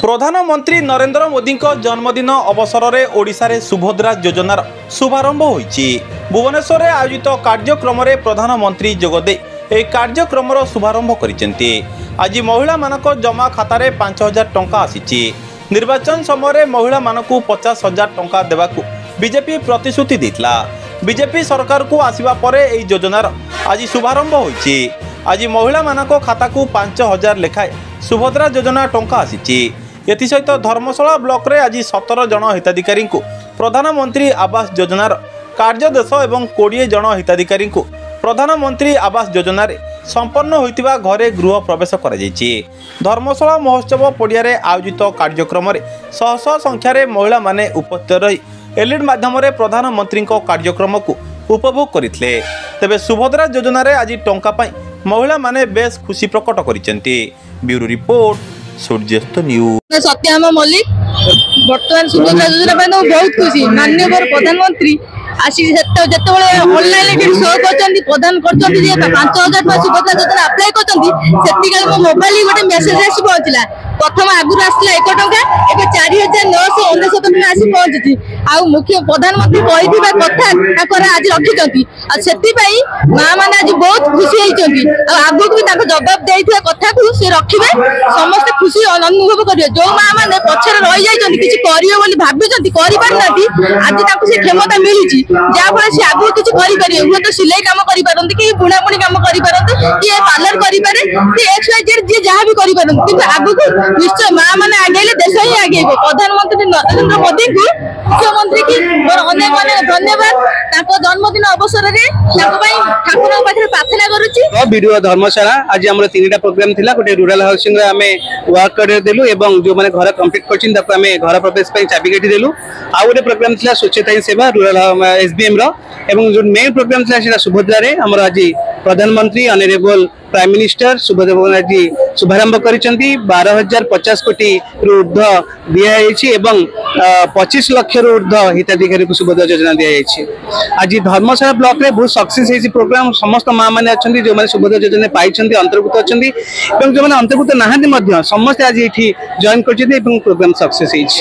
प्रधानमंत्री नरेंद्र मोदी जन्मदिन अवसर में ओडिशा रे सुभद्रा योजनार शुभारंभ होईछि। भुवनेश्वर में आयोजित कार्यक्रम में प्रधानमंत्री जोगदे ए कार्यक्रम शुभारंभ करिसेंति। आज महिला मानक जमा खाता 5,000 टंका आसीछि। निर्वाचन समय महिला मानकु 50,000 टंका देवाकू बीजेपी प्रतिश्रुति देथिला। बीजेपी सरकार को आसिबा परे एई योजनार आज शुभारंभ होईछि। आज महिला मानक खाता को 5,000 लेखाए सुभद्रा योजना टंका आसीछि। एसहित धर्मशाला ब्लॉक रे आज 17 जन हिताधिकारी को प्रधानमंत्री आवास योजनार कार्यदेश एवं 20 जन हिताधिकारी को प्रधानमंत्री आवास योजना रे संपन्न होइतिबा घरे गृह प्रवेश करा जायछि। धर्मशाला महोत्सव पड़िया रे आयोजित कार्यक्रम रे शह शह संख्यार महिला माने उपस्थित रही एलईडी माध्यम रे प्रधानमंत्री कार्यक्रम को उपभोग करथिले। तेबे सुभद्रा योजना रे आज टंका पाई महिला माने बेस खुशी प्रकट करिसेंति। ब्यूरो रिपोर्ट सूर्यास्त न्यूज। सत्यामा मल्लिक बर्तमान सुभद्रा योजना बहुत खुशी। माननीय प्रधानमंत्री आसी जिते ऑनलाइन शो कर प्रदान कर 5,000 सुभद्रा योजना अप्लाई कर मोबाइल गोटे मेसेज आसी पहुंचला। प्रथम आगुरी आसला 1 टंका एवं 4,999 टंका आसी पहुंची। आ मुख्य प्रधानमंत्री कथा आज रखी माँ मैंने आज बहुत खुशी होती। आगक भी जवाब दे कथा को सी रखिए समस्त खुशी अनुभव करेंगे। जो माँ मैंने पचर रही जाती किसी करेंगे भावी आज से क्षमता मिली जहाँफल सी आगे किसी करेंगे। हूँ तो सिलाई कम करपारती कि बुणाबुणी कम करपारती कि पार्लर करें कि XYZ जी जहाँ भी करें आगक निश्चय माँ मैंने आगे देश ही आगे। प्रधानमंत्री नरेंद्र मोदी को मुख्यमंत्री की मोर अनेक अनेक धन्यवाद। जन्मदिन अवसर में ठाकुर पाखे प्रार्थना करुच्ची। वीडियो धर्मशाला आज आम 3टा प्रोग्राम थिला। गोटे रूराल हाउसिंग आमे वर्क कर देलु एवं जो माने घर कंप्लीट करछिन ताको आमे घर प्रवेश पई चाबिकाठी देलु। आ गोटे प्रोग्राम थिला स्वच्छता ही सेवा रूराल SBM रो एवं जो मेन प्रोग्राम थिला सेटा सुभद्रा रे हमर आज प्रधानमंत्री honourable prime minister Subhadra ji शुभारंभ करिसेंती। 12,050 कोटी ऊर्ध्व दिया जायछि एवं 25 लाख रु ऊर्ध्व हिताधिकारी को सुभद्रा योजना दिया जायछि। आज धर्मशाला ब्लॉक रे बहुत सक्सेस हेछि प्रोग्राम। समस्त मां माने अछंती जो माने सुभद्रा योजना पाइछंती अंतर्भुक्त अछंती एवं जो माने अंतर्भुक्त नाहांती मध्य समस्त आज एठी जॉइन करछंती एवं प्रोग्राम सक्सेस हेछि।